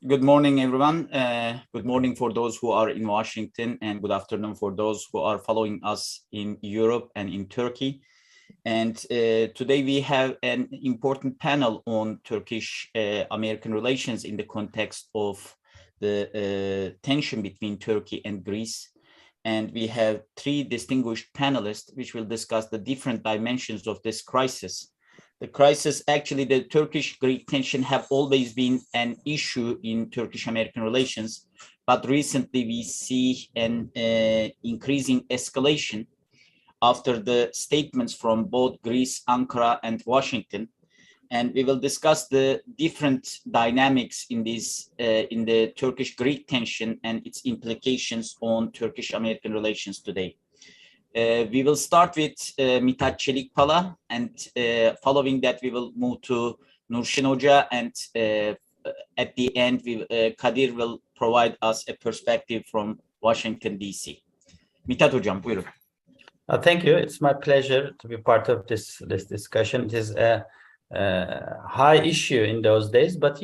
Good morning, everyone. Good morning for those who are in Washington, and good afternoon for those who are following us in Europe and in Turkey. And today we have an important panel on Turkish-American relations in the context of the tension between Turkey and Greece. And we have three distinguished panelists which will discuss the different dimensions of this crisis. The crisis, actually, the Turkish-Greek tension have always been an issue in Turkish-American relations, but recently we see an increasing escalation after the statements from both Greece, Ankara, and Washington. And we will discuss the different dynamics in in the Turkish-Greek tension and its implications on Turkish-American relations today. We will start with Mithat Çelikpala, and following that we will move to Nurşin Hoca, and at the end Kadir will provide us a perspective from Washington, D.C. Mithat Hocam, buyurun. Thank you. It's my pleasure to be part of this discussion. It is a high issue in those days, but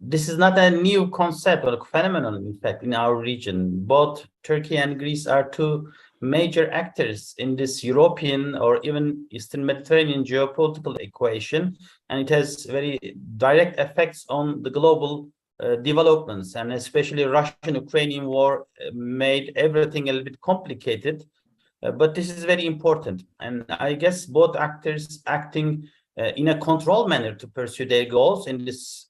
this is not a new concept or phenomenon. In fact, in our region, both Turkey and Greece are two major actors in this European or even Eastern Mediterranean geopolitical equation, and it has very direct effects on the global developments, and especially Russian-Ukrainian war made everything a little bit complicated, but this is very important, and I guess both actors acting in a controlled manner to pursue their goals in these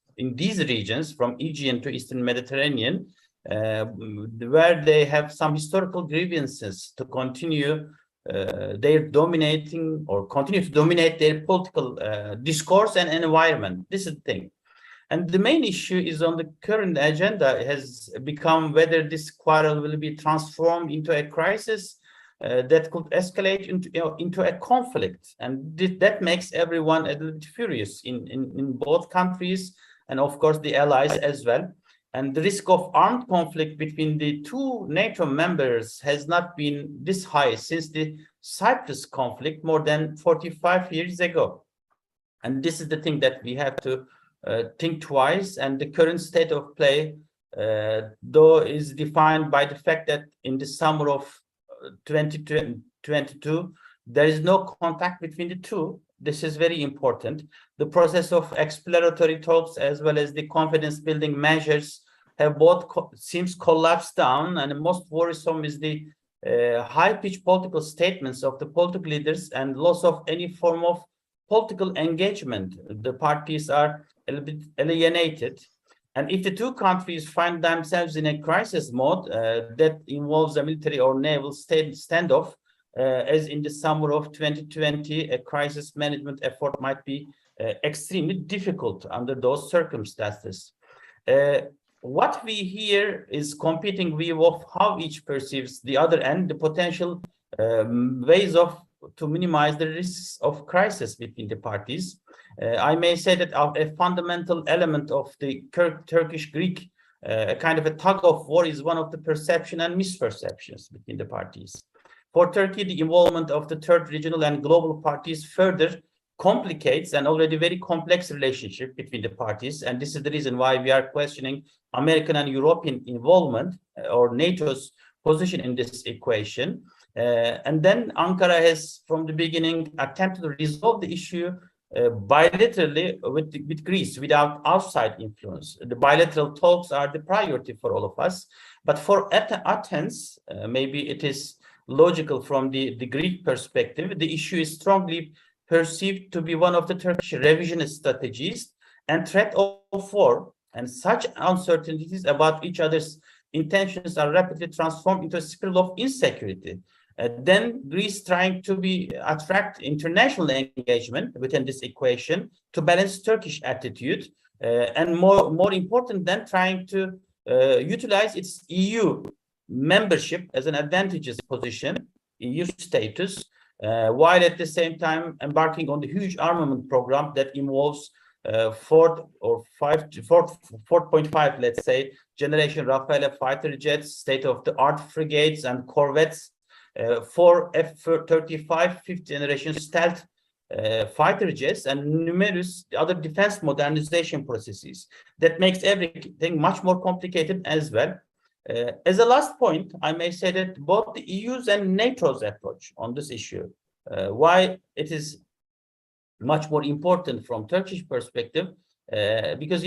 regions from Aegean to Eastern Mediterranean, where they have some historical grievances to continue their dominating or continue to dominate their political discourse and environment. This is the thing. And the main issue is on the current agenda has become whether this quarrel will be transformed into a crisis that could escalate into a conflict. And that makes everyone a little bit furious in both countries, and of course the allies as well. And the risk of armed conflict between the two NATO members has not been this high since the Cyprus conflict more than 45 years ago. And this is the thing that we have to think twice. And the current state of play, though, is defined by the fact that in the summer of 2022, there is no contact between the two. This is very important. The process of exploratory talks as well as the confidence building measures have both seems collapsed down, and the most worrisome is the high-pitched political statements of the political leaders and loss of any form of political engagement. The parties are a little bit alienated. And if the two countries find themselves in a crisis mode that involves a military or naval standoff, as in the summer of 2020, a crisis management effort might be extremely difficult under those circumstances. What we hear is competing view of how each perceives the other and the potential ways to minimize the risks of crisis between the parties. I may say that a fundamental element of the Turkish-Greek kind of a tug of war is one of the perception and misperceptions between the parties. For Turkey, the involvement of the third regional and global parties further complicates an already very complex relationship between the parties. And this is the reason why we are questioning American and European involvement or NATO's position in this equation. And then Ankara has, from the beginning, attempted to resolve the issue bilaterally with Greece without outside influence. The bilateral talks are the priority for all of us. But for Athens, maybe it is logical from the Greek perspective, the issue is strongly perceived to be one of the Turkish revisionist strategies and threat of war. And such uncertainties about each other's intentions are rapidly transformed into a spiral of insecurity. Then Greece trying to attract international engagement within this equation to balance Turkish attitude, and more important than trying to utilize its EU membership as an advantageous position, EU status, while at the same time embarking on the huge armament program that involves 4.5, let's say, generation Rafale fighter jets, state-of-the-art frigates and corvettes, 4 F-35 fifth generation stealth fighter jets and numerous other defense modernization processes. That makes everything much more complicated as well. As a last point, I may say that both the EU's and NATO's approach on this issue, why it is much more important from Turkish perspective, because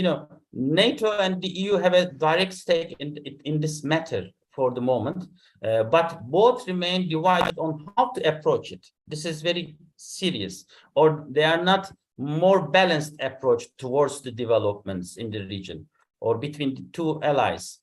NATO and the EU have a direct stake in this matter for the moment, but both remain divided on how to approach it. This is very serious, or they are not more balanced approach towards the developments in the region or between the two allies.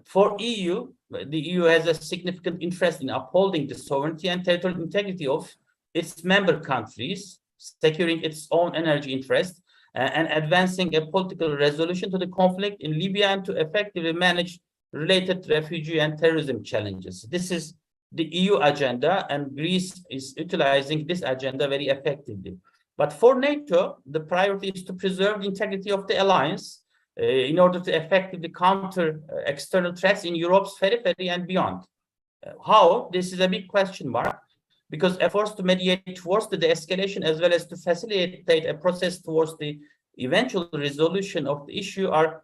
For EU, the EU has a significant interest in upholding the sovereignty and territorial integrity of its member countries, securing its own energy interest, and advancing a political resolution to the conflict in Libya and to effectively manage related refugee and terrorism challenges. This is the EU agenda, and Greece is utilizing this agenda very effectively. But for NATO, the priority is to preserve the integrity of the alliance in order to effectively counter external threats in Europe's periphery and beyond. How? This is a big question mark, because efforts to mediate towards the de-escalation as well as to facilitate a process towards the eventual resolution of the issue are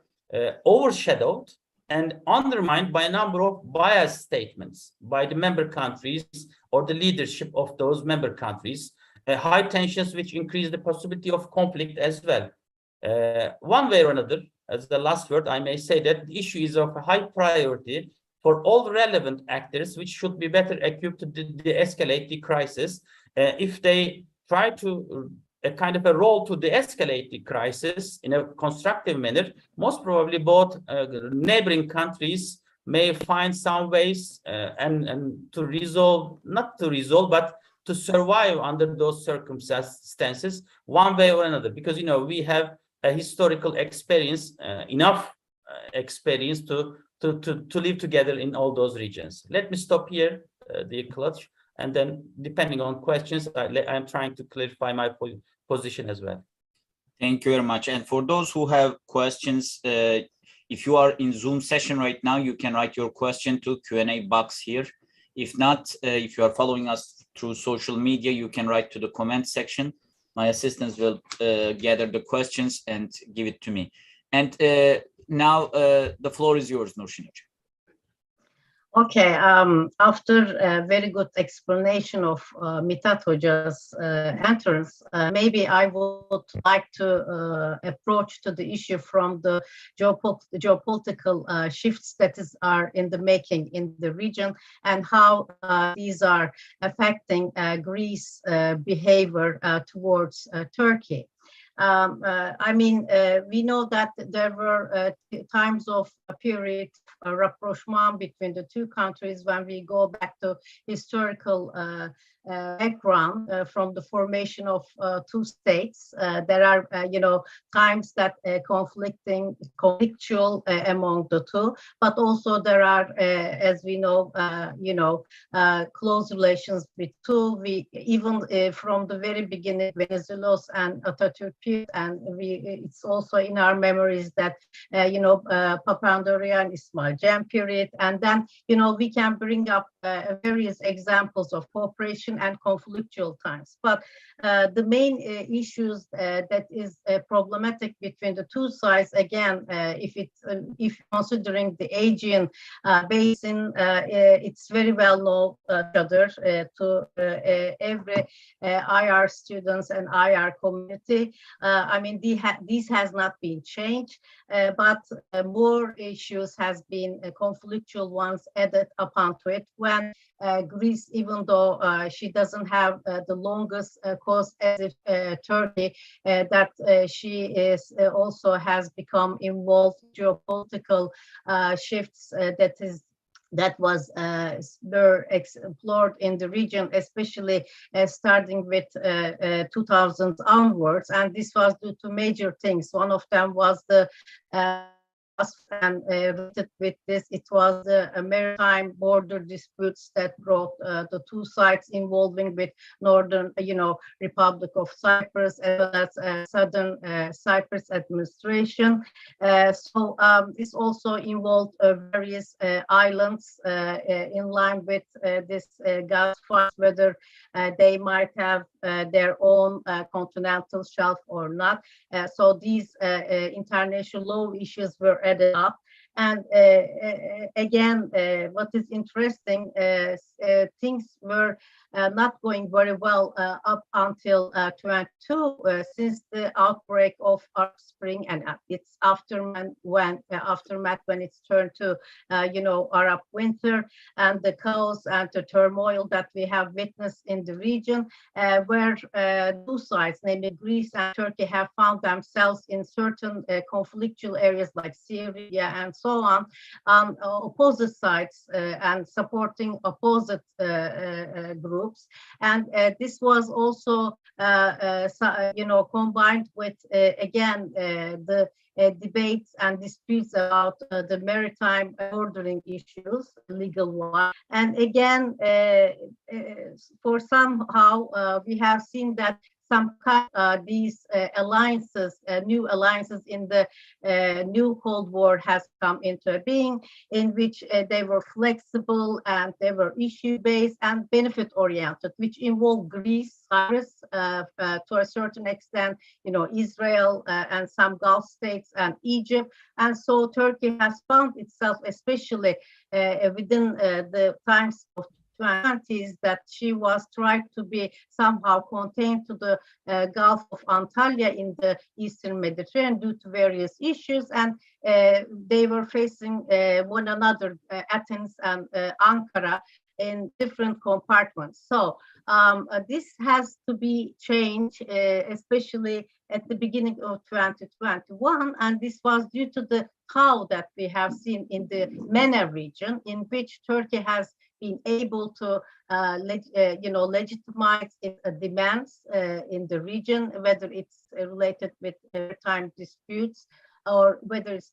overshadowed and undermined by a number of biased statements by the member countries or the leadership of those member countries, high tensions which increase the possibility of conflict as well. One way or another, as the last word, I may say that the issue is of a high priority for all relevant actors, which should be better equipped to de-escalate the crisis. If they try to a kind of a role to de-escalate the crisis in a constructive manner, most probably both neighboring countries may find some ways and to resolve, not to resolve, but to survive under those circumstances one way or another, because we have a historical experience, enough experience to live together in all those regions. Let me stop here, dear Clutch, and then depending on questions, I'm trying to clarify my position as well. Thank you very much. And for those who have questions, if you are in Zoom session right now, you can write your question to Q&A box here. If not, if you are following us through social media, you can write to the comment section. My assistants will gather the questions and give it to me. And now the floor is yours, Nurşin Hocam. Okay, after a very good explanation of Mithat Hoca's entrance, maybe I would like to approach to the issue from the geopolitical shifts that are in the making in the region and how these are affecting Greece's behavior towards Turkey. I mean, we know that there were times of a period rapprochement between the two countries when we go back to historical background from the formation of two states. There are, times that conflictual among the two, but also there are, as we know, close relations with two. We even from the very beginning, Venizelos and Atatürk period, and it's also in our memories that Papandreou and Ismail Cem period, and then we can bring up various examples of cooperation and conflictual times. But the main issues that is problematic between the two sides, again, if considering the Aegean basin, it's very well known other to every IR students and IR community. I mean, this has not been changed, but more issues has been conflictual ones added upon to it when Greece, even though she doesn't have the longest coast as if Turkey, that she is also has become involved geopolitical shifts that was were explored in the region, especially starting with 2000s onwards, and this was due to major things. One of them was the and related with this, it was the maritime border disputes that brought the two sides involving with northern, Republic of Cyprus as well as southern Cyprus administration. So this also involved various islands in line with this gas fight, whether they might have their own continental shelf or not. So these international law issues were added up. And again, what is interesting, things were not going very well up until 22, since the outbreak of Arab Spring and its aftermath when it's turned to Arab Winter, and the chaos and the turmoil that we have witnessed in the region, where two sides, namely Greece and Turkey, have found themselves in certain conflictual areas like Syria and so on opposite sides and supporting opposite groups. And this was also, combined with, again, the debates and disputes about the maritime bordering issues, legal one. And again, for somehow we have seen that some kind of these alliances, new alliances in the new Cold War has come into being, in which they were flexible and they were issue-based and benefit-oriented, which involved Greece, Cyprus, to a certain extent, Israel and some Gulf states and Egypt. And so Turkey has found itself, especially within the times of 20s, that she was trying to be somehow contained to the Gulf of Antalya in the Eastern Mediterranean due to various issues, and they were facing one another, Athens and Ankara, in different compartments. So this has to be changed, especially at the beginning of 2021, and this was due to the how that we have seen in the MENA region, in which Turkey has been able to, legitimize its demands in the region, whether it's related with maritime disputes or whether it's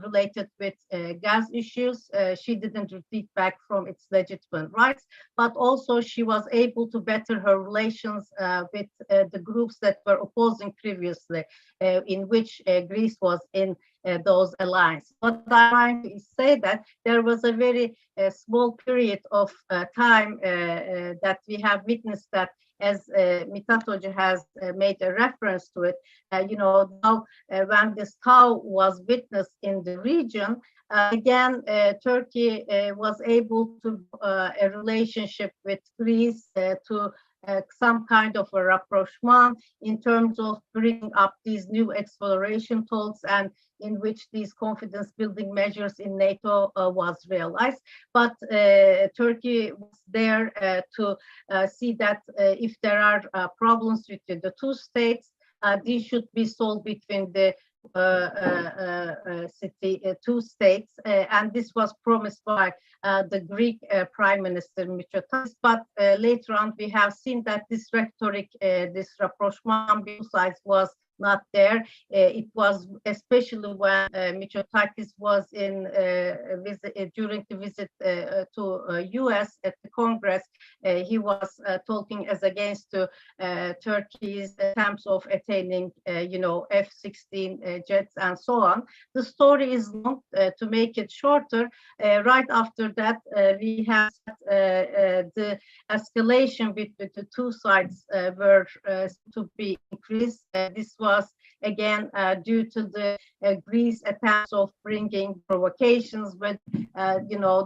related with gas issues. She didn't retreat back from its legitimate rights, but also she was able to better her relations with the groups that were opposing previously, in which Greece was in those alliances. What I'm trying to say that there was a very small period of time that we have witnessed that, as Mithat Hoca has made a reference to it, now when this thaw was witnessed in the region, again, Turkey was able to a relationship with Greece to some kind of a rapprochement in terms of bringing up these new exploration talks, and in which these confidence building measures in NATO was realized. But Turkey was there to see that if there are problems between the two states, these should be solved between the two states, and this was promised by the Greek Prime Minister Mitsotakis. But later on, we have seen that this rhetoric, this rapprochement on both sides was not there. It was especially when Mitsotakis was in during the visit to US at the Congress. He was talking as against Turkey's attempts of attaining, F-16 jets and so on. The story is long. To make it shorter, right after that, we have the escalation between the two sides were to be increased. This was again due to the Greece attempts of bringing provocations with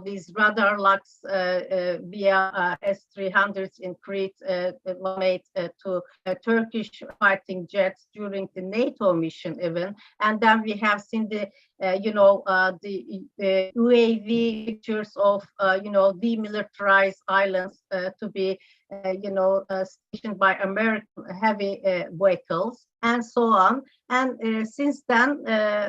these radar locks via S-300s in Crete made to Turkish fighting jets during the NATO mission even. And then we have seen the UAV pictures of demilitarized islands to be stationed by American heavy vehicles and so on. And since then,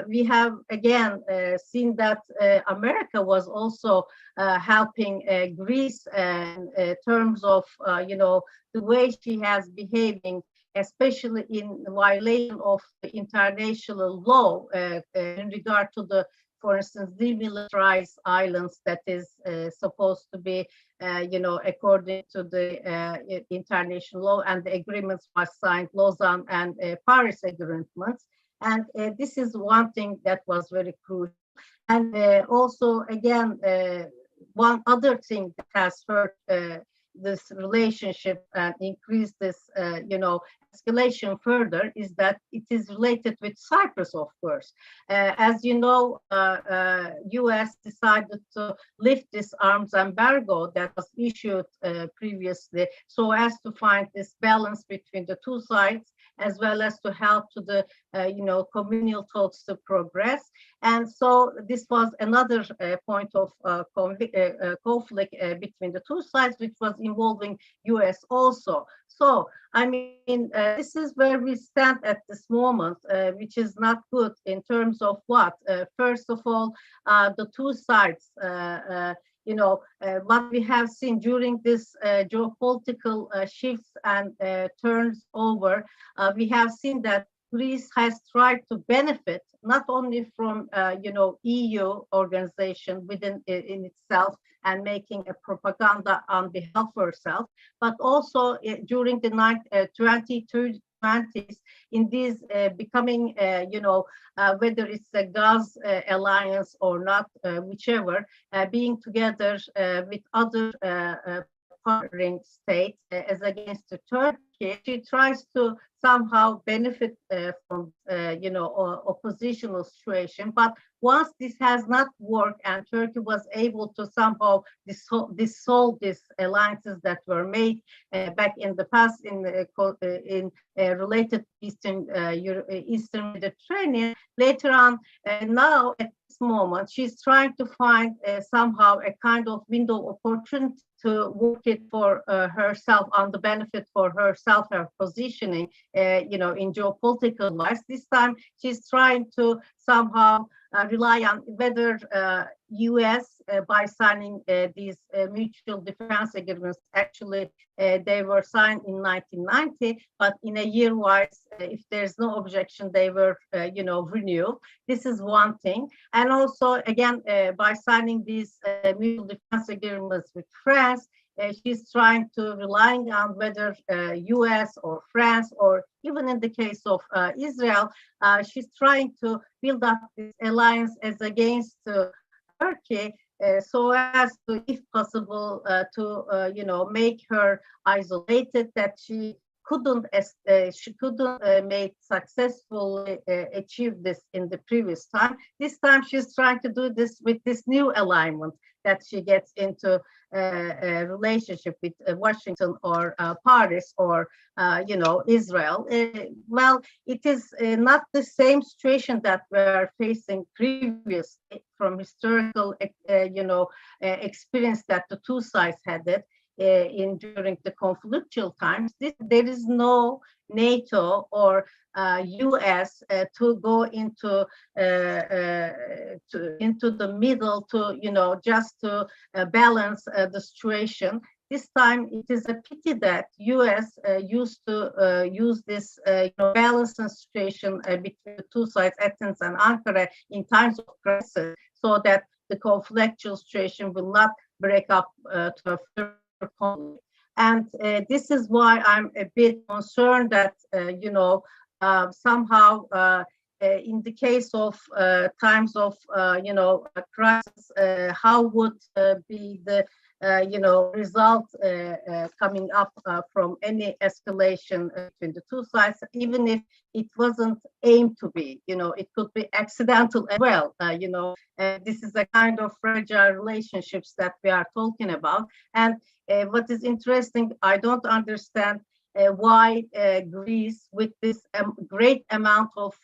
we have again seen that America was also helping Greece in terms of the way she has behaving especially in violation of international law in regard to the, for instance, demilitarized islands that is supposed to be, according to the international law, and the agreements was signed, Lausanne and Paris agreements. And this is one thing that was very crucial. And also, again, one other thing that has hurt this relationship and increased this, escalation further is that it is related with Cyprus, of course. As you know, U.S. decided to lift this arms embargo that was issued previously, so as to find this balance between the two sides, as well as to help to the, communal talks to progress. And so this was another point of conflict between the two sides, which was involving U.S. also. So, I mean, this is where we stand at this moment, which is not good in terms of what? First of all, the two sides, what we have seen during this geopolitical shifts and turns over, we have seen that Greece has tried to benefit not only from, EU organization within in itself and making a propaganda on behalf of herself, but also during the 2020s in these becoming, whether it's a gas alliance or not, whichever, being together with other partnering states as against Turkey. She tries to somehow benefit from, oppositional situation. But once this has not worked and Turkey was able to somehow dissolve these alliances that were made back in the past in related Eastern Mediterranean, later on, now at this moment, she's trying to find somehow a kind of window of opportunity to work it for herself, on the benefit for herself, her positioning, in geopolitical wise. This time, she's trying to somehow rely on whether U.S. By signing these mutual defense agreements. Actually, they were signed in 1990, but in a year-wise, if there's no objection, they were, renewed. This is one thing. And also, again, by signing these mutual defense agreements with France, she's trying to relying on whether U.S. or France, or even in the case of Israel, she's trying to build up this alliance as against Turkey, so as to, if possible, to make her isolated, that she couldn't make successfully achieve this in the previous time. This time she's trying to do this with this new alignment, that she gets into a relationship with Washington or Paris or Israel. Well, it is not the same situation that we're facing previously from historical experience that the two sides had it during the conflictual times. There is no NATO or U.S. to go into the middle to just to balance the situation. This time, it is a pity that U.S. used to use this balancing situation between the two sides, Athens and Ankara, in times of crisis, so that the conflictual situation will not break up to a further conflict. And this is why I'm a bit concerned that, somehow in the case of times of, crisis, how would be the, result coming up from any escalation between the two sides, even if it wasn't aimed to be, it could be accidental as well. This is a kind of fragile relationships that we are talking about. And what is interesting, I don't understand why Greece, with this great amount of,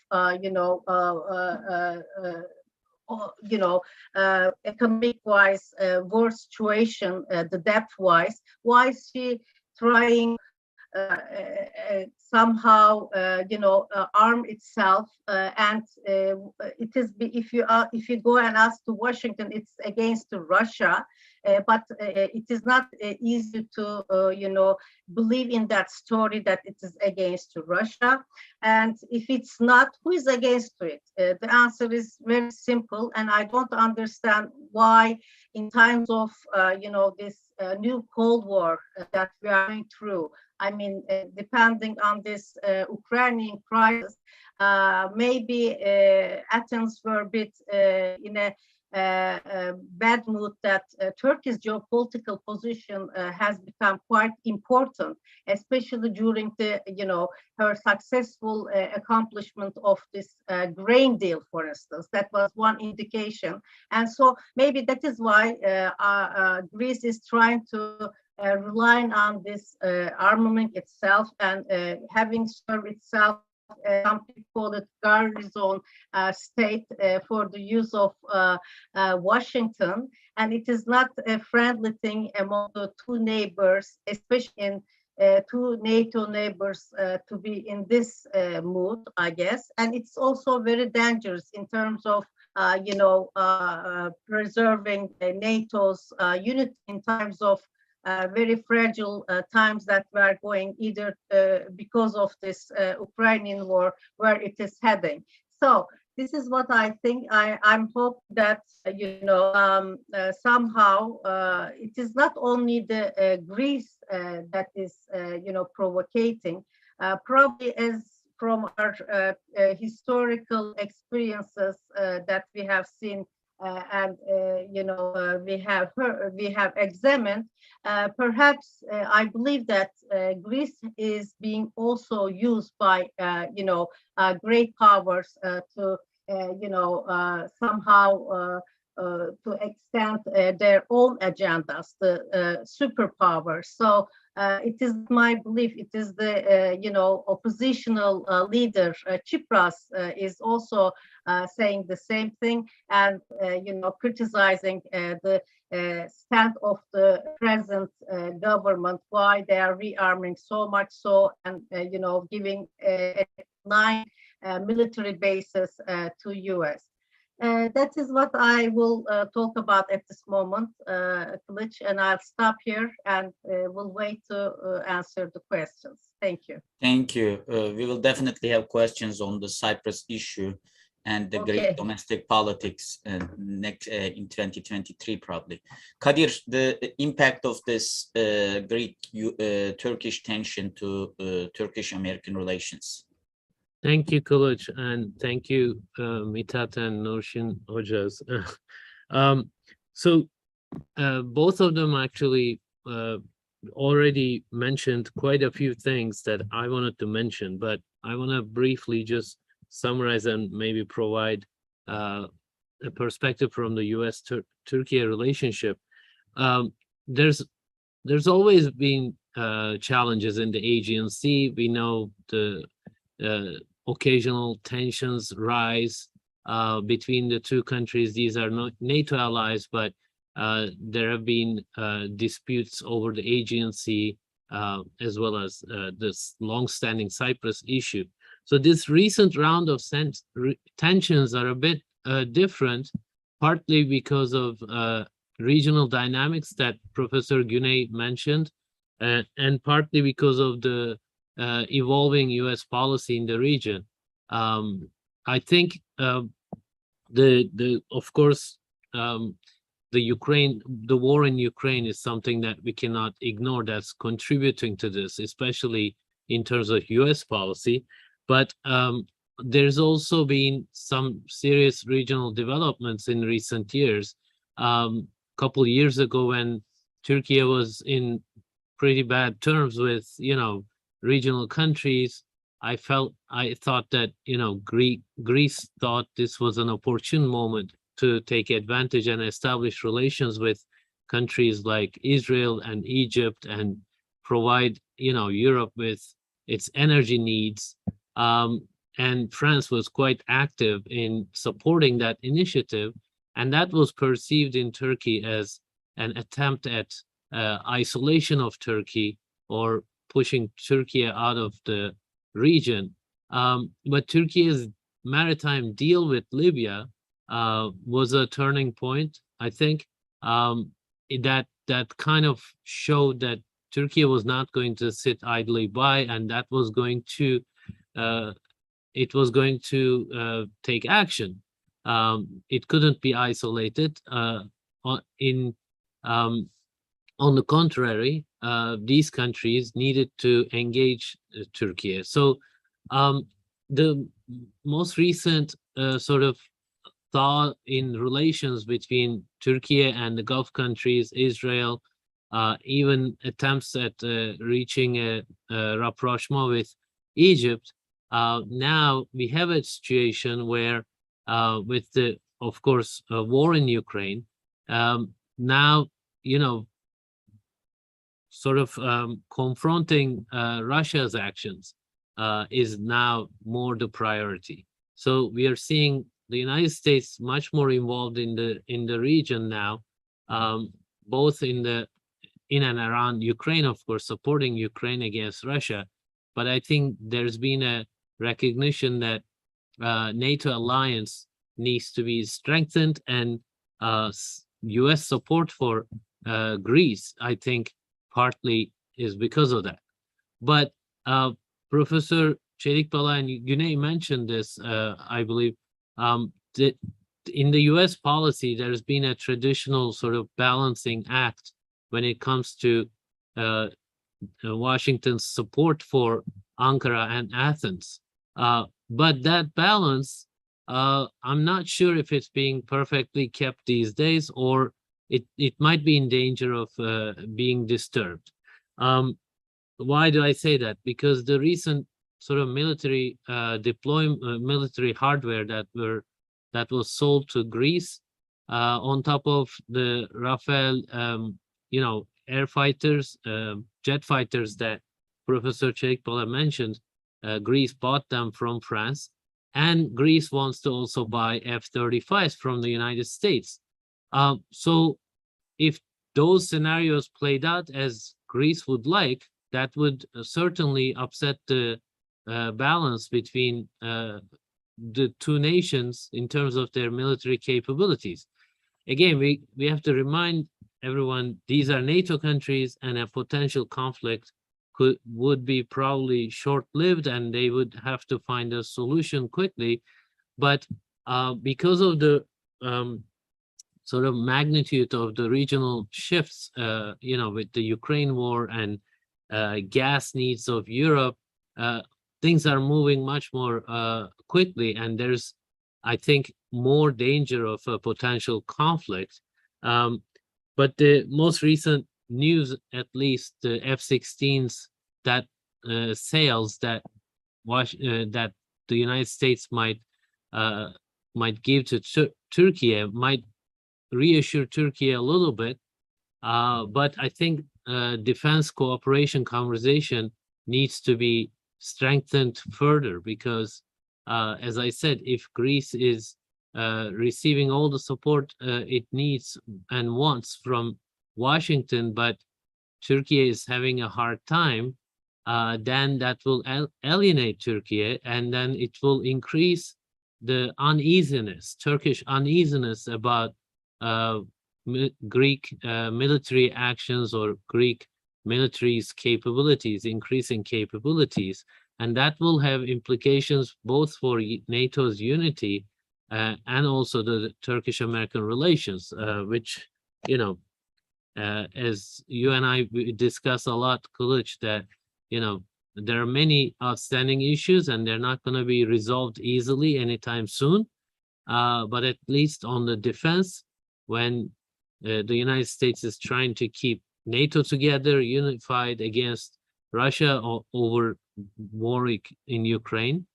economic-wise, war situation, the debt-wise, why is she trying somehow arm itself, and it is, if you go and ask to Washington, it's against Russia, but it is not easy to believe in that story that it is against Russia. And if it's not, who is against it? The answer is very simple, and I don't understand why in times of this new Cold War that we are going through. I mean, depending on this Ukrainian crisis, maybe Athens were a bit in a bad mood that Turkey's geopolitical position has become quite important, especially during the her successful accomplishment of this grain deal, for instance. That was one indication, and so maybe that is why Greece is trying to relying on this armament itself, and having served itself, some people call it garrison state, for the use of Washington. And it is not a friendly thing among the two neighbors, especially in two NATO neighbors, to be in this mood, I guess. And it's also very dangerous in terms of preserving NATO's unity in times of very fragile times that we are going, either because of this Ukrainian war, where it is heading. So this is what I think. I'm hoping that somehow it is not only the Greece that is provocating. Probably, as from our historical experiences that we have seen and we have examined, perhaps I believe that Greece is being also used by great powers to somehow to extend their own agendas, the superpowers. So it is my belief, it is the oppositional leader Tsipras is also saying the same thing, and criticizing the stand of the present government, why they are rearming so much, so, and giving 9 military bases to US. That is what I will talk about at this moment, Kılıç, and I'll stop here and we'll wait to answer the questions. Thank you. Thank you. We will definitely have questions on the Cyprus issue and the Greek domestic politics next in 2023 probably. Kadir, the impact of this Greek-Turkish tension to Turkish-American relations. Thank you, Kılıç, and thank you, Mithat and Nurşin Hojas. So both of them actually already mentioned quite a few things that I wanted to mention, but I want to briefly just summarize and maybe provide a perspective from the US-Turkey relationship. There's always been challenges in the Aegean Sea. We know the occasional tensions rise between the two countries. These are not NATO allies, but there have been disputes over the Aegean Sea, as well as this long-standing Cyprus issue. So this recent round of tensions are a bit different, partly because of regional dynamics that Professor Güney mentioned, and partly because of the evolving US policy in the region. I think of course, the war in Ukraine is something that we cannot ignore, that's contributing to this, especially in terms of US policy. But there's also been some serious regional developments in recent years. Couple of years ago, when Turkey was in pretty bad terms with, regional countries, I thought that, Greece thought this was an opportune moment to take advantage and establish relations with countries like Israel and Egypt and provide, Europe with its energy needs. And France was quite active in supporting that initiative. And that was perceived in Turkey as an attempt at isolation of Turkey, or pushing Turkey out of the region. But Turkey's maritime deal with Libya was a turning point, I think. That kind of showed that Turkey was not going to sit idly by, and that was going to take action. It couldn't be isolated. On the contrary, these countries needed to engage Turkey. So the most recent sort of thaw in relations between Turkey and the Gulf countries, Israel, even attempts at reaching a rapprochement with Egypt. Now we have a situation where, with the, of course, war in Ukraine, now, sort of confronting Russia's actions is now more the priority. So we are seeing the United States much more involved in the region now, both in and around Ukraine, of course, supporting Ukraine against Russia. But I think there's been a recognition that NATO alliance needs to be strengthened, and US support for Greece, I think, partly is because of that. But Professor Çelikbala and Güney mentioned this, I believe, that in the US policy, there's been a traditional sort of balancing act when it comes to Washington's support for Ankara and Athens. But that balance, I'm not sure if it's being perfectly kept these days, or it might be in danger of being disturbed. Why do I say that? Because the recent sort of military military hardware that was sold to Greece, on top of the Rafale, air fighters, jet fighters that Professor Çelikbala mentioned, Greece bought them from France, and Greece wants to also buy F-35s from the United States. So if those scenarios played out as Greece would like, that would certainly upset the balance between the two nations in terms of their military capabilities. Again, we have to remind everyone, these are NATO countries, and a potential conflict would be probably short-lived, and they would have to find a solution quickly. But because of the sort of magnitude of the regional shifts, with the Ukraine war and gas needs of Europe, things are moving much more quickly, and there's, I think, more danger of a potential conflict. But the most recent news, at least the F-16s that sales that the United States might give to Turkey might reassure Turkey a little bit. But I think defense cooperation conversation needs to be strengthened further, because as I said, if Greece is receiving all the support it needs and wants from Washington, but Turkey is having a hard time, then that will alienate Turkey, and then it will increase the uneasiness, Turkish uneasiness about Greek military actions or Greek military's capabilities, increasing capabilities, and that will have implications both for NATO's unity and also the Turkish-American relations, which, as you and I discuss a lot, Kılıç, that, there are many outstanding issues and they're not going to be resolved easily anytime soon. But at least on the defense, when the United States is trying to keep NATO together, unified against Russia over war in Ukraine,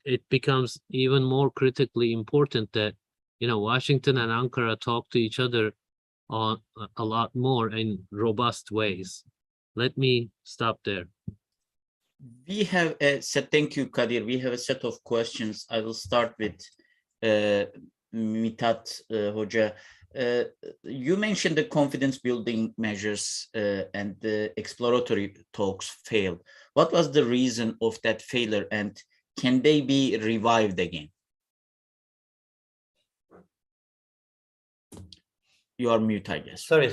it becomes even more critically important that, Washington and Ankara talk to each other on a lot more in robust ways. Let me stop there. We have a set, thank you, Kadir. We have a set of questions. I will start with Mithat Hoca. You mentioned the confidence building measures and the exploratory talks failed. What was the reason of that failure, and can they be revived again? You are mute, I guess. Sorry.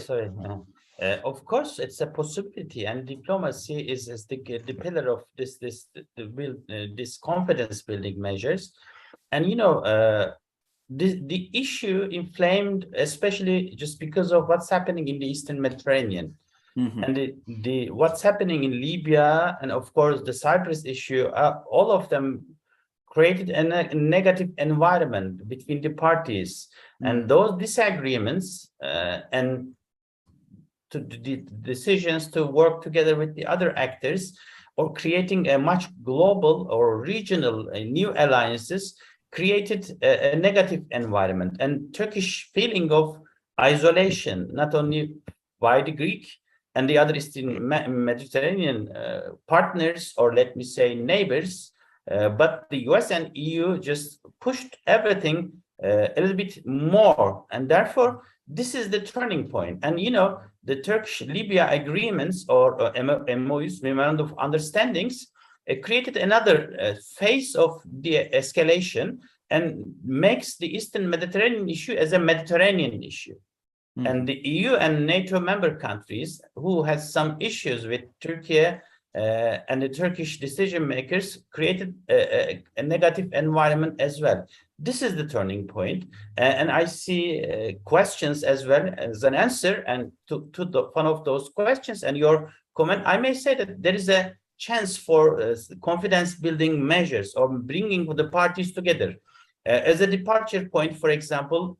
Of course, it's a possibility, and diplomacy is the pillar of this confidence building measures. And the issue inflamed, especially just because of what's happening in the Eastern Mediterranean. Mm-hmm. And what's happening in Libya, and of course the Cyprus issue, all of them created a negative environment between the parties. And those disagreements and the decisions to work together with the other actors, or creating a much global or regional new alliances, created a negative environment and Turkish feeling of isolation, not only by the Greek and the other Eastern Mediterranean partners, or let me say neighbors, but the US and EU just pushed everything a little bit more. And therefore, this is the turning point. And the Turkish-Libya agreements, or MOUs, Memorandum of Understandings, created another phase of the escalation and makes the Eastern Mediterranean issue as a Mediterranean issue. Mm-hmm. And the EU and NATO member countries, who has some issues with Turkey and the Turkish decision makers, created a negative environment as well. This is the turning point, and I see questions as well as an answer. And to one of those questions and your comment, I may say that there is a chance for confidence building measures, or bringing the parties together as a departure point, for example,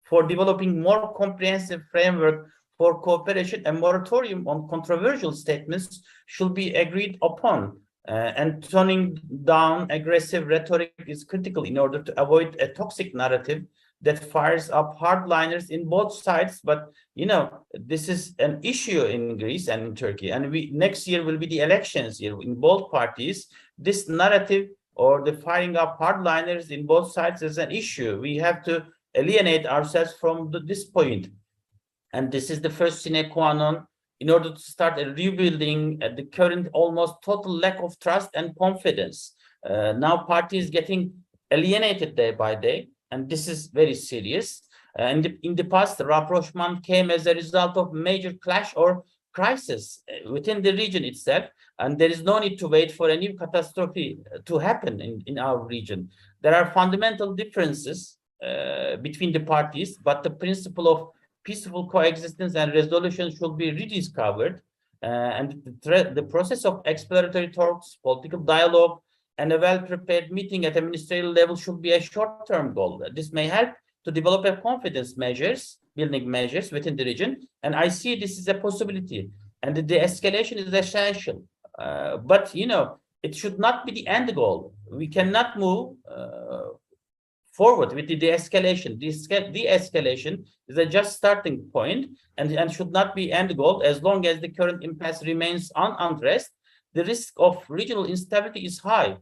for developing more comprehensive framework for cooperation. A moratorium on controversial statements should be agreed upon. And toning down aggressive rhetoric is critical in order to avoid a toxic narrative that fires up hardliners in both sides. But this is an issue in Greece and in Turkey, and next year will be the elections here in both parties. This narrative, or the firing up hardliners in both sides, is an issue. We have to alienate ourselves from this point, and this is the first sine qua non in order to start a rebuilding the current almost total lack of trust and confidence. Now parties getting alienated day by day, and this is very serious. And in the past, the rapprochement came as a result of major clash or crisis within the region itself, and there is no need to wait for a new catastrophe to happen in our region. There are fundamental differences between the parties, but the principle of peaceful coexistence and resolution should be rediscovered, and the process of exploratory talks, political dialogue, and a well-prepared meeting at a ministerial level should be a short-term goal. This may help to develop a confidence building measures within the region, and I see this is a possibility, and the de-escalation is essential. But it should not be the end goal. We cannot move forward with the de-escalation. De-escalation is a just starting point, and should not be end goal. As long as the current impasse remains unaddressed, the risk of regional instability is high.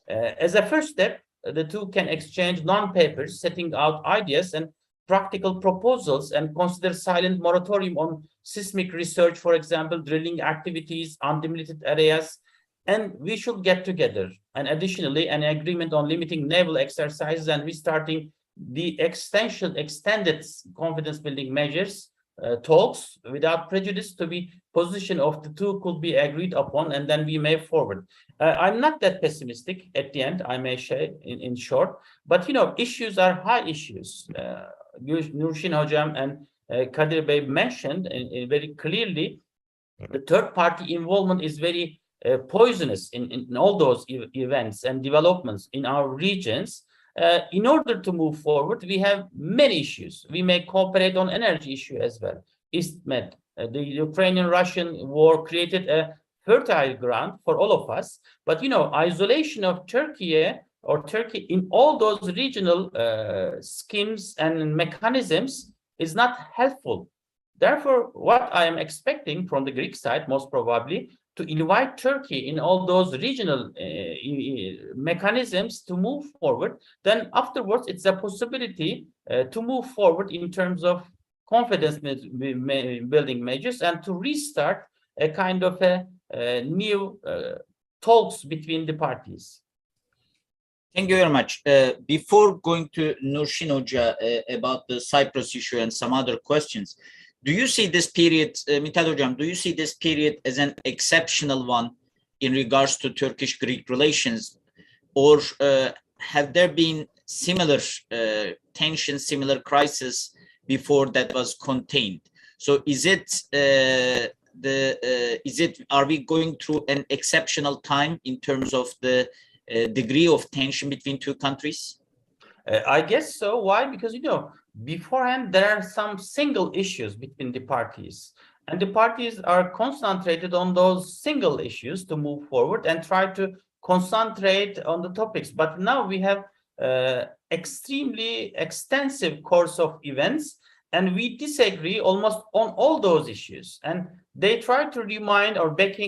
As a first step, the two can exchange non-papers setting out ideas and practical proposals, and consider silent moratorium on seismic research, for example, drilling activities, undemilited areas, and we should get together. And additionally, an agreement on limiting naval exercises and restarting the extended confidence building measures talks without prejudice to be position of the two could be agreed upon, and then we may forward. I'm not that pessimistic at the end, I may say in short, but issues are high issues. Nurşin Hocam and Kadir Bey mentioned very clearly, the third party involvement is very poisonous in all those events and developments in our regions. In order to move forward, we have many issues. We may cooperate on energy issue as well. EastMed, the Ukrainian-Russian war created a fertile ground for all of us. But isolation of Turkey in all those regional schemes and mechanisms is not helpful. Therefore, what I am expecting from the Greek side, most probably, to invite Turkey in all those regional mechanisms to move forward, then afterwards it's a possibility to move forward in terms of confidence building measures and to restart a kind of a new talks between the parties. Thank you very much. Before going to Nurshin Hoca about the Cyprus issue and some other questions, do you see this period, Mithat Hocam, do you see this period as an exceptional one in regards to Turkish-Greek relations, or have there been similar tensions, similar crises before that was contained? So is it are we going through an exceptional time in terms of the degree of tension between two countries? I guess so. Why? Because, beforehand, there are some single issues between the parties, and the parties are concentrated on those single issues to move forward and try to concentrate on the topics. But now we have extremely extensive course of events, and we disagree almost on all those issues. And they try to remind or back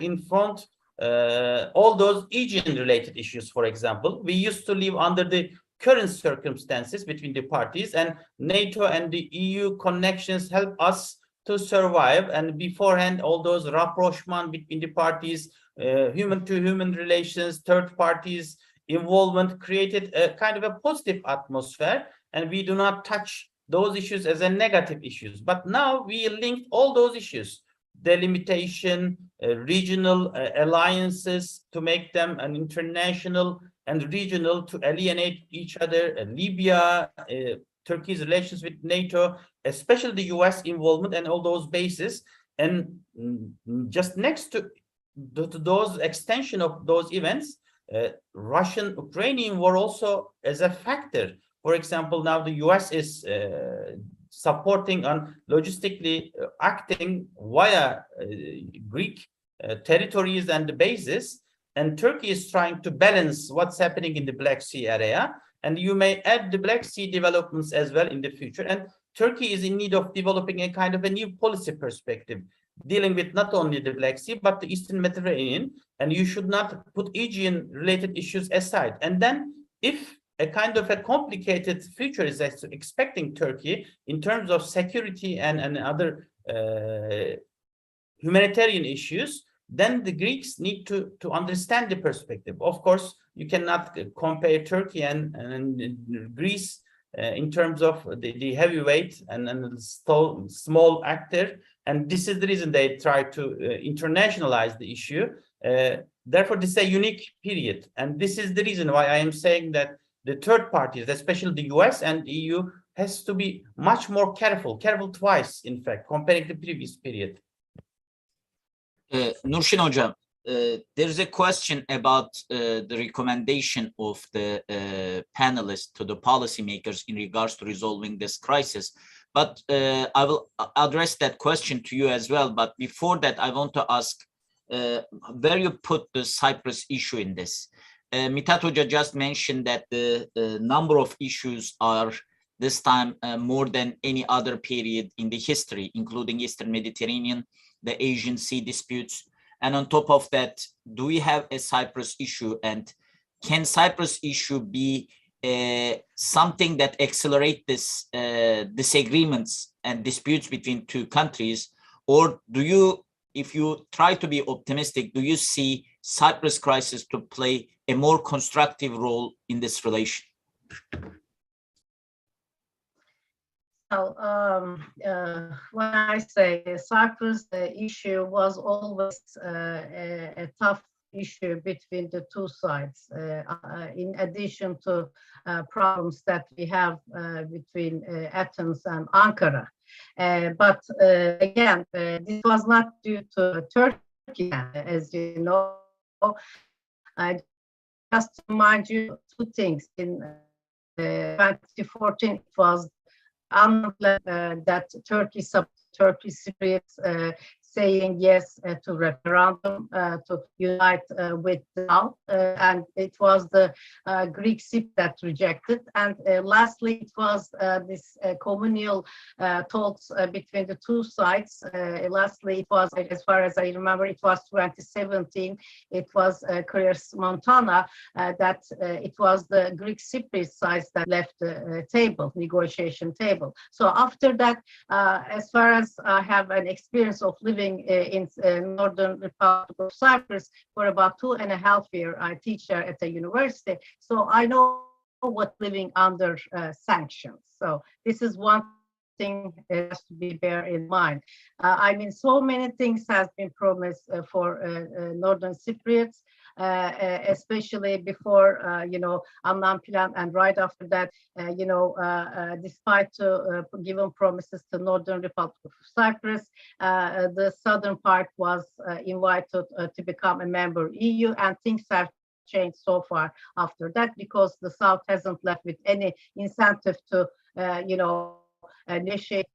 in front all those Aegean related issues. For example, we used to live under the current circumstances between the parties, and NATO and the EU connections help us to survive. And beforehand, all those rapprochement between the parties, human-to-human relations, third parties involvement created a kind of a positive atmosphere, and we do not touch those issues as a negative issues. But now we linked all those issues, delimitation, regional alliances to make them an international and regional to alienate each other, Libya, Turkey's relations with NATO, especially the US involvement and all those bases. And just next to those extension of those events, Russian-Ukrainian war also as a factor. For example, now the US is supporting on logistically acting via Greek territories and the bases, and Turkey is trying to balance what's happening in the Black Sea area, and you may add the Black Sea developments as well in the future. And Turkey is in need of developing a kind of a new policy perspective, dealing with not only the Black Sea, but the Eastern Mediterranean, and you should not put Aegean related issues aside. And then if a kind of a complicated future is expecting Turkey in terms of security and other humanitarian issues, then the Greeks need to understand the perspective. Of course, you cannot compare Turkey and Greece in terms of the heavyweight and small actor. And this is the reason they try to internationalize the issue. Therefore, this is a unique period. And this is the reason why I am saying that the third parties, especially the US and EU, has to be much more careful twice, in fact, comparing the previous period. Nurshin Hocam, there's a question about the recommendation of the panelists to the policymakers in regards to resolving this crisis. But I will address that question to you as well. But before that, I want to ask where you put the Cyprus issue in this. Mithat Hoca just mentioned that the number of issues are this time more than any other period in the history, including Eastern Mediterranean, the Aegean Sea disputes. And on top of that, do we have a Cyprus issue? And can Cyprus issue be something that accelerate this disagreements and disputes between two countries? Or do you, if you try to be optimistic, do you see Cyprus crisis to play a more constructive role in this relation? When I say Cyprus, the issue was always a tough issue between the two sides, in addition to problems that we have between Athens and Ankara. But again, this was not due to Turkey, as you know. Just to remind you two things. In 2014, it was that Turkish Cypriots saying yes to referendum to unite with the South, and it was the Greek Cypriots that rejected. And lastly, it was this communal talks between the two sides. Lastly, it was, as far as I remember, it was 2017. It was Chris Montana that it was the Greek Cypriot side that left the table, negotiation table. So after that, as far as I have an experience of living in Northern Republic of Cyprus for about 2.5 years, I teach there at a university. So I know what living under sanctions. So this is one thing has to be bear in mind. I mean, so many things has been promised for Northern Cypriots, especially before, Annan Plan, and right after that, despite given promises to Northern Republic of Cyprus, the southern part was invited to become a member EU, and things have changed so far after that because the South hasn't left with any incentive to, initiate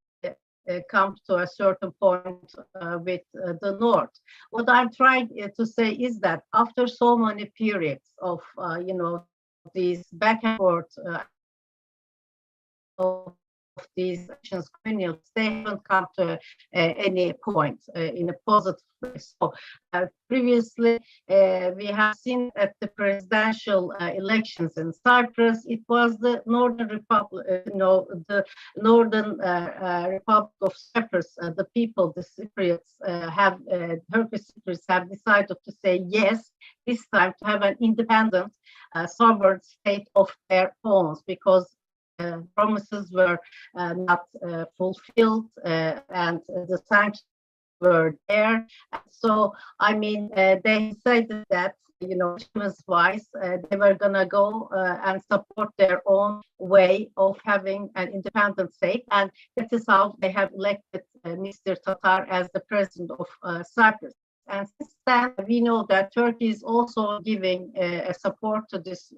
come to a certain point with the North. What I'm trying to say is that after so many periods of, these back and forth of these actions, they haven't come to any point in a positive way. So previously, we have seen at the presidential elections in Cyprus, it was the Northern Republic, the Northern Republic of Cyprus, the people, the Cypriots Turkish Cypriots have decided to say yes this time to have an independent sovereign state of their own, because promises were not fulfilled and the sanctions were there. So, I mean, they said that, wise, they were going to go and support their own way of having an independent state. And that is how they have elected Mr. Tatar as the president of Cyprus. And since then, we know that Turkey is also giving a support to this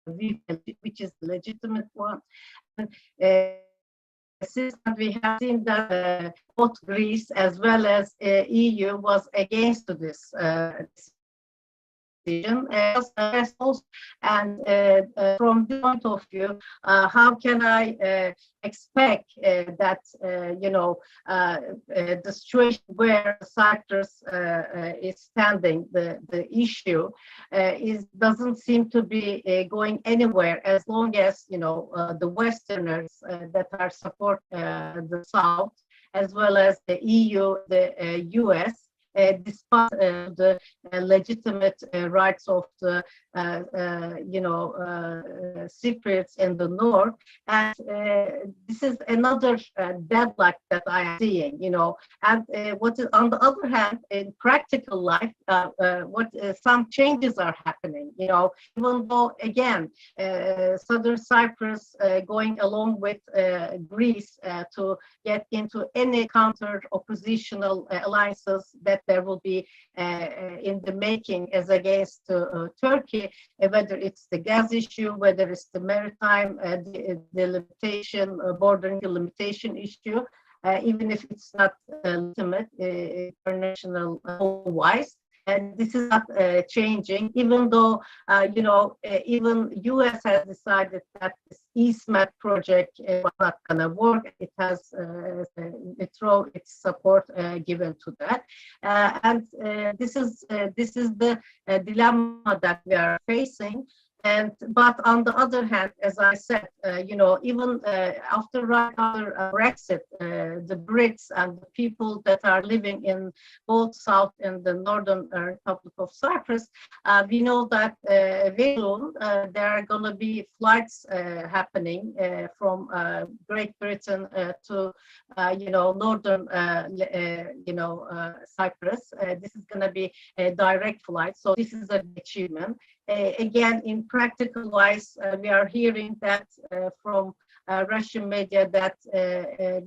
which is the legitimate one. And, since we have seen that both Greece as well as EU was against this decision, and from the point of view, how can I expect that the situation where Cyprus is standing, the issue doesn't seem to be going anywhere as long as the Westerners that are support the South as well as the EU, the US. Despite the legitimate rights of the Cypriots in the north, and this is another deadlock that I am seeing. And what is, on the other hand, in practical life, some changes are happening. Even though again, Southern Cyprus going along with Greece to get into any counter oppositional alliances that there will be in the making as against Turkey, whether it's the gas issue, whether it's the maritime delimitation, bordering delimitation issue, even if it's not legitimate international wise. And this is not changing, even though, even US has decided that this EastMed project was not going to work. It has withdrawn its support given to that. And this is the dilemma that we are facing. But on the other hand, as I said, even after Brexit, the Brits and the people that are living in both South and the Northern Republic of Cyprus, we know that very soon there are going to be flights happening from Great Britain to Northern Cyprus. This is going to be a direct flight, so this is an achievement. Again, in practical wise, we are hearing that from Russian media that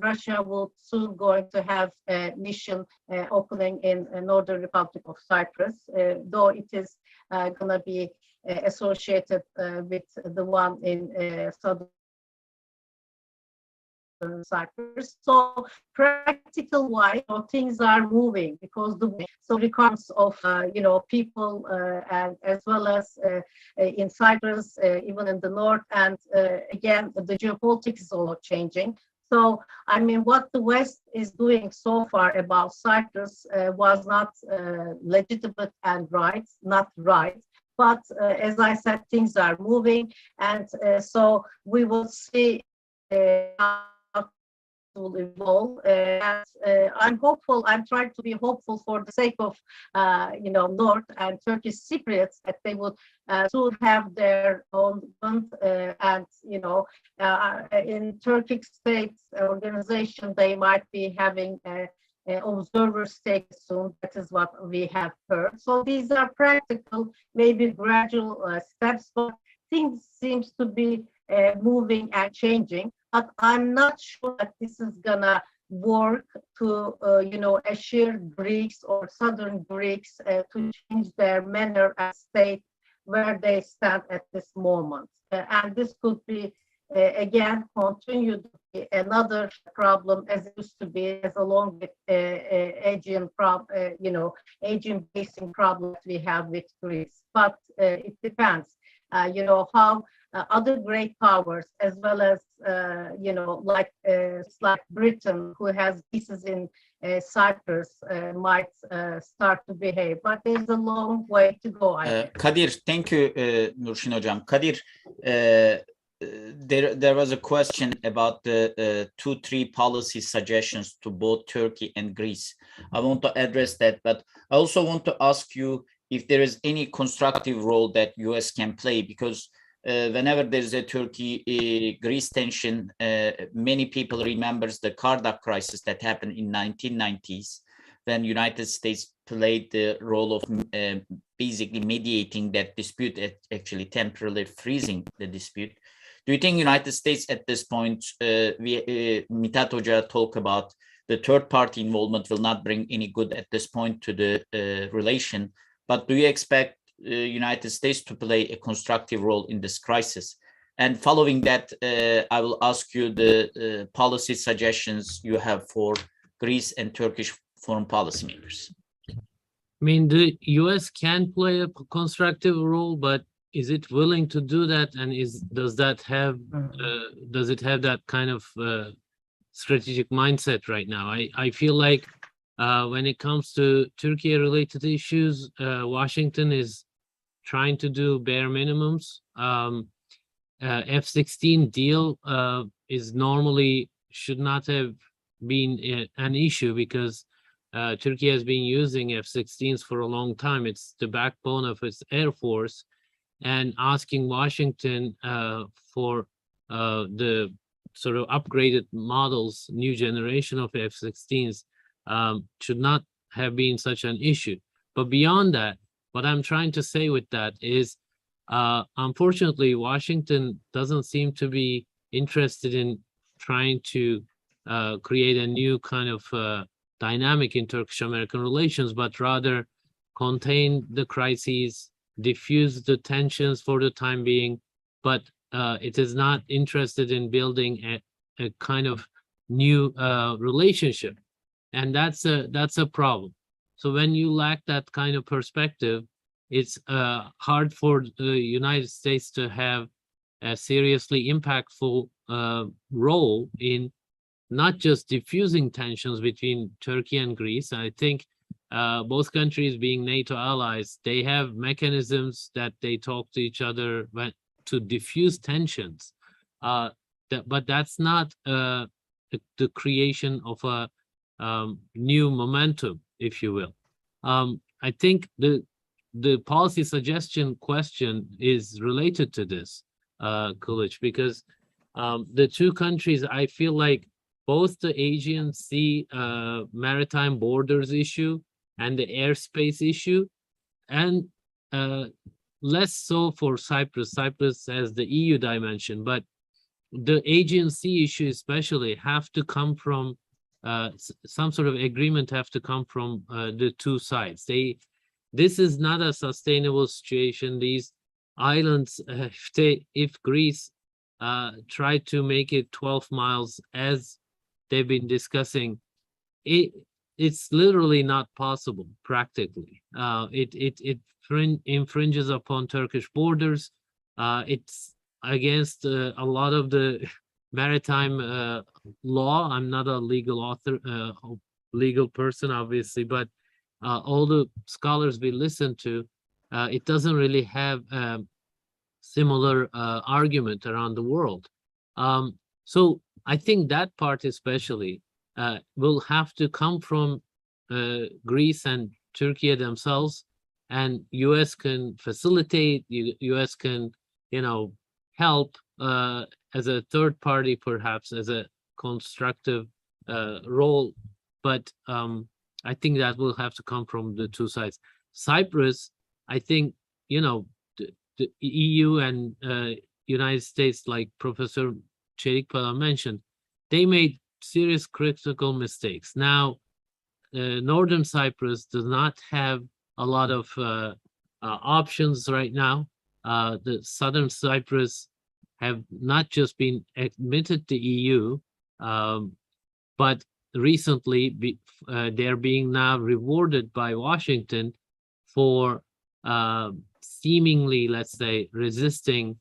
Russia will soon going to have a mission opening in Northern Republic of Cyprus, though it is going to be associated with the one in Southern northern Cyprus. So practical wise, things are moving because the requirements of people and as well as in Cyprus, even in the north, and again the geopolitics is all changing. So, I mean, what the West is doing so far about Cyprus was not legitimate and not right. But as I said, things are moving, and so we will see how it will evolve. I'm hopeful. I'm trying to be hopeful for the sake of, North and Turkish Cypriots, that they would soon have their own government, and in Turkish states organization, they might be having observer status soon. That is what we have heard. So these are practical, maybe gradual steps, but things seems to be moving and changing. But I'm not sure that this is gonna work to, assure Greeks or Southern Greeks to change their manner and state where they stand at this moment. And this could be again continue to be another problem as it used to be, as along with Aegean Aegean basin problems we have with Greece. But it depends, how other great powers, as well as like Britain, who has pieces in Cyprus, might start to behave. But there's a long way to go. Kadir, thank you, Nurşin Hocam. Kadir, there was a question about the 2-3 policy suggestions to both Turkey and Greece. I want to address that, but I also want to ask you if there is any constructive role that US can play, because whenever there's a Turkey-Greece tension, many people remembers the Kardak crisis that happened in 1990s, when United States played the role of basically mediating that dispute, actually temporarily freezing the dispute. Do you think United States at this point, Mithat Hoca talk about the third party involvement will not bring any good at this point to the relation, but do you expect United States to play a constructive role in this crisis? And following that, I will ask you the policy suggestions you have for Greece and Turkish foreign policy makers. I mean, the US can play a constructive role, but is it willing to do that? And does it have that kind of strategic mindset right now? I feel like when it comes to Turkey-related issues, Washington is trying to do bare minimums. F-16 deal is normally should not have been an issue, because Turkey has been using F-16s for a long time. It's the backbone of its air force, and asking Washington for the sort of upgraded models, new generation of F-16s, should not have been such an issue. But beyond that, what I'm trying to say with that is, unfortunately, Washington doesn't seem to be interested in trying to create a new kind of dynamic in Turkish-American relations, but rather contain the crises, diffuse the tensions for the time being, but it is not interested in building a kind of new relationship. And that's a problem. So when you lack that kind of perspective, it's hard for the United States to have a seriously impactful role in not just diffusing tensions between Turkey and Greece. I think both countries, being NATO allies, they have mechanisms that they talk to each other to diffuse tensions. But that's not the creation of a new momentum, if you will. I think the policy suggestion question is related to this, Kılıç, because the two countries, I feel like both the Aegean Sea maritime borders issue and the airspace issue, and less so for Cyprus. Cyprus has the EU dimension, but the Aegean Sea issue especially have to come from some sort of agreement, have to come from the two sides. This is not a sustainable situation. These islands, if Greece try to make it 12 miles as they've been discussing, it's literally not possible practically. It infringes upon Turkish borders. It's against a lot of the maritime law. I'm not a legal author, legal person, obviously, but all the scholars we listen to, it doesn't really have similar argument around the world. So I think that part especially will have to come from Greece and Turkey themselves, and US can facilitate, US can, help as a third party, perhaps as a constructive role. But I think that will have to come from the two sides. Cyprus, I think, the EU and United States, like Professor Çelikpala mentioned, they made serious critical mistakes. Now, Northern Cyprus does not have a lot of options right now. The Southern Cyprus have not just been admitted to EU, but recently they're being now rewarded by Washington for seemingly, let's say, resisting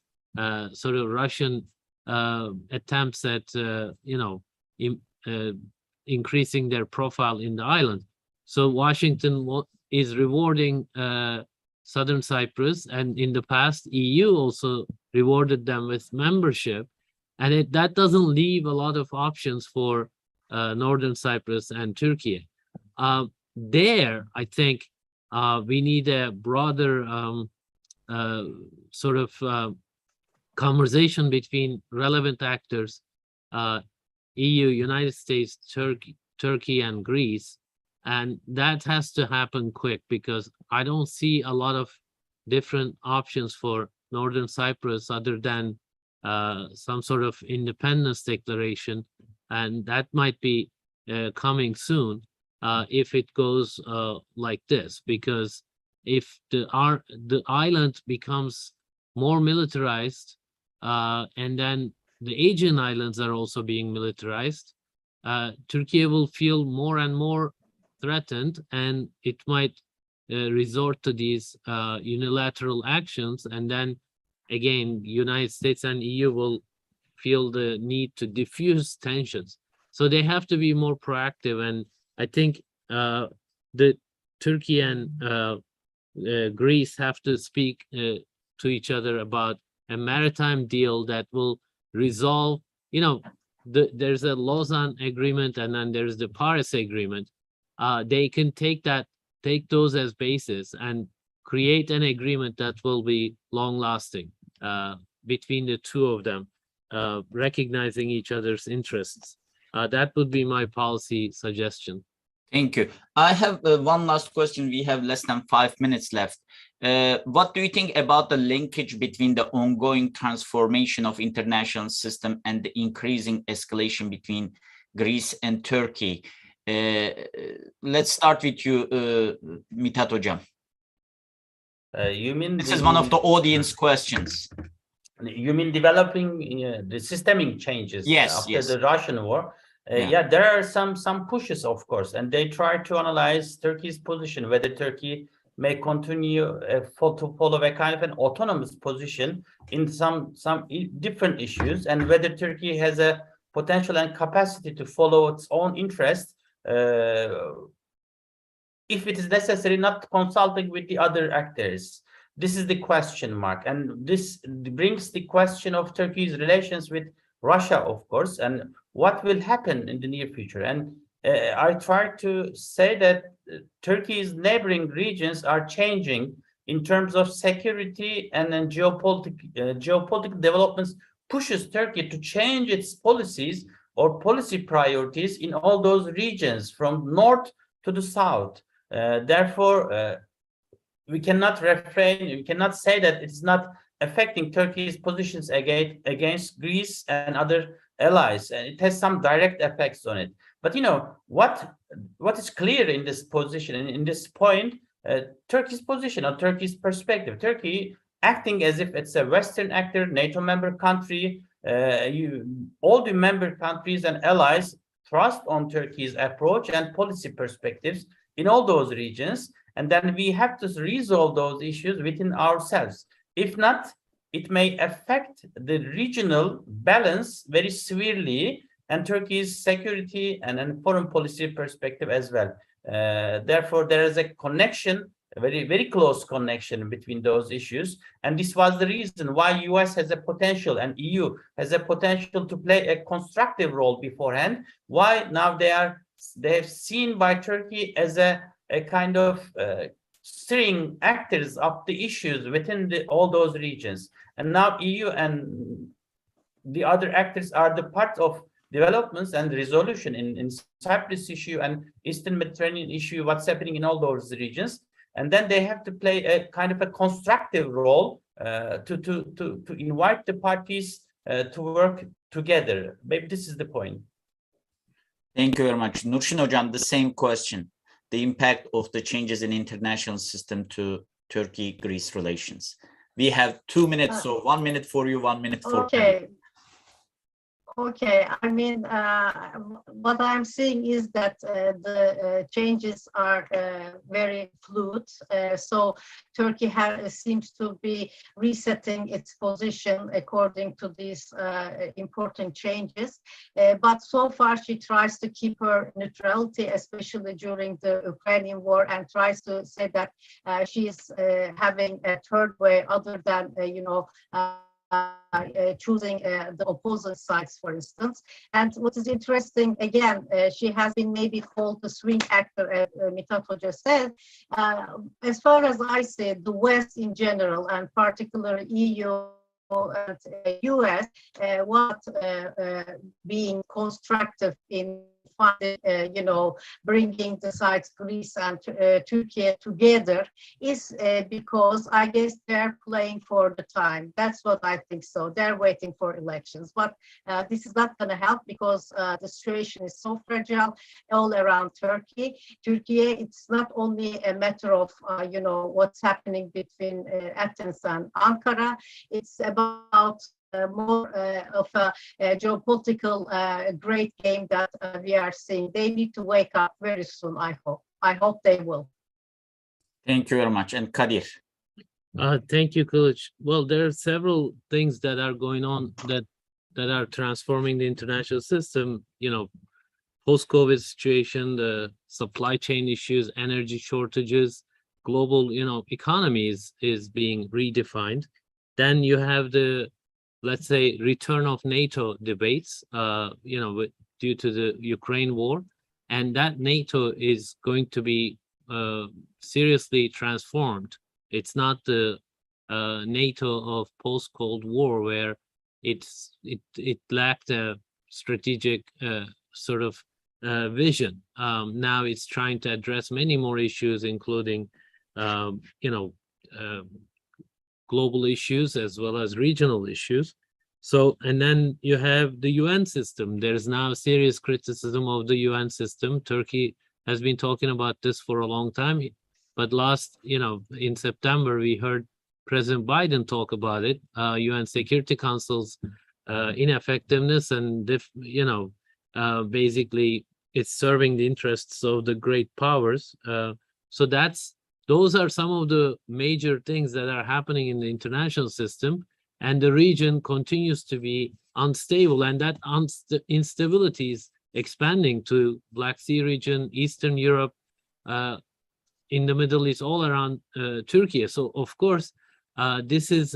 sort of Russian attempts at, increasing their profile in the island. So Washington is rewarding Southern Cyprus, and in the past, EU also rewarded them with membership, and that doesn't leave a lot of options for Northern Cyprus and Turkey. There, I think we need a broader sort of conversation between relevant actors, EU, United States, Turkey, and Greece. And that has to happen quick, because I don't see a lot of different options for Northern Cyprus other than some sort of independence declaration. And that might be coming soon if it goes like this, because if the island becomes more militarized, and then the Aegean Islands are also being militarized, Turkey will feel more and more threatened, and it might resort to these unilateral actions. And then again, United States and EU will feel the need to diffuse tensions. So they have to be more proactive. And I think the Turkey and Greece have to speak to each other about a maritime deal that will resolve, there's a Lausanne agreement, and then there's the Paris agreement. They can take those as basis and create an agreement that will be long lasting between the two of them, recognizing each other's interests. That would be my policy suggestion. Thank you. I have one last question. We have less than 5 minutes left. What do you think about the linkage between the ongoing transformation of international system and the increasing escalation between Greece and Turkey? Let's start with you, Mithat Hocam. You mean this is one of the audience questions? You mean developing the systemic changes after the Russian war? Yeah, there are some pushes, of course, and they try to analyze Turkey's position, whether Turkey may continue to follow a kind of an autonomous position in some different issues, and whether Turkey has a potential and capacity to follow its own interests, if it is necessary, not consulting with the other actors. This is the question mark, and this brings the question of Turkey's relations with Russia, of course, and what will happen in the near future. And I try to say that Turkey's neighboring regions are changing in terms of security, and then geopolitical developments pushes Turkey to change its policies or policy priorities in all those regions from north to the south. Therefore, we cannot say that it's not affecting Turkey's positions against Greece and other allies, and it has some direct effects on it. But what is clear in this position and in this point, Turkey's position or Turkey's perspective, Turkey acting as if it's a Western actor, NATO member country, all the member countries and allies trust on Turkey's approach and policy perspectives in all those regions. And then we have to resolve those issues within ourselves. If not, it may affect the regional balance very severely and Turkey's security and foreign policy perspective as well. Therefore, there is a connection, a very, very close connection between those issues. And this was the reason why US has a potential and EU has a potential to play a constructive role beforehand. Why now they have seen by Turkey as a kind of steering actors of the issues within all those regions. And now EU and the other actors are the part of developments and resolution in Cyprus issue and Eastern Mediterranean issue, what's happening in all those regions. And then they have to play a kind of a constructive role to invite the parties to work together. Maybe this is the point. Thank you very much. Nurşin Hocam, the same question. The impact of the changes in international system to Turkey-Greece relations. We have 2 minutes, so 1 minute for you, 1 minute for Okay. Okay, I mean, what I'm seeing is that the changes are very fluid. So Turkey seems to be resetting its position according to these important changes. But so far, she tries to keep her neutrality, especially during the Ukrainian war, and tries to say that she is having a third way other than, choosing the opposing sides, for instance. And what is interesting, again, she has been maybe called the swing actor, as Mithat Hoca said. As far as I see, the West in general, and particularly EU and US, what being constructive in bringing the sides Greece and Turkey together is because I guess they're playing for the time. That's what I think so. They're waiting for elections. But this is not going to help because the situation is so fragile all around Turkey. It's not only a matter of, what's happening between Athens and Ankara. It's about more of a geopolitical great game that we are seeing. They need to wake up very soon, I hope. I hope they will. Thank you very much. And Kadir. Thank you, Kılıç. Well, there are several things that are going on that are transforming the international system. Post-COVID situation, the supply chain issues, energy shortages, global, economy is being redefined. Then you have the, let's say, return of NATO debates, due to the Ukraine war, and that NATO is going to be seriously transformed. It's not the NATO of post-Cold War where it lacked a strategic sort of vision. Now it's trying to address many more issues, including, global issues as well as regional issues. So, and then you have the UN system. There's now serious criticism of the UN system. Turkey has been talking about this for a long time, but in September, we heard President Biden talk about it, UN Security Council's ineffectiveness, and basically it's serving the interests of the great powers. So those are some of the major things that are happening in the international system, and the region continues to be unstable, and that instability is expanding to Black Sea region, Eastern Europe, in the Middle East, all around Turkey. So of course, this is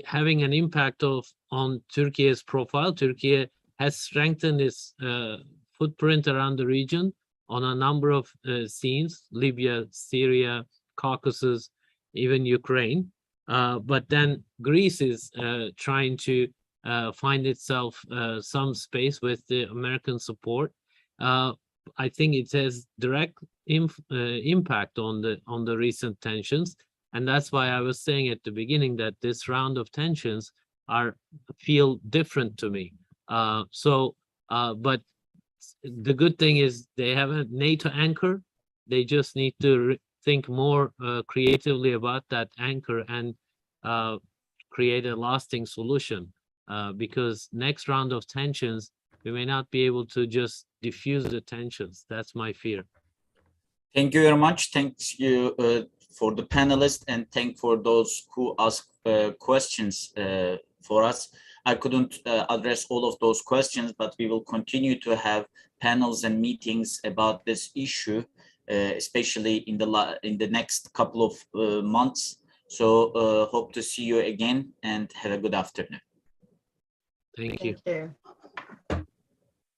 having an impact on Turkey's profile. Turkey has strengthened its footprint around the region on a number of scenes: Libya, Syria, Caucasus, even Ukraine. But then Greece is trying to find itself some space with the American support. I think it has direct impact on the recent tensions, and that's why I was saying at the beginning that this round of tensions feel different to me. But the good thing is they have a NATO anchor. They just need to think more creatively about that anchor and create a lasting solution. because next round of tensions, we may not be able to just diffuse the tensions. That's my fear. Thank you very much. Thanks you for the panelists, and thank for those who asked questions for us. I couldn't address all of those questions, but we will continue to have panels and meetings about this issue, especially in the next couple of months. So hope to see you again, and have a good afternoon. Thank you. Thank you.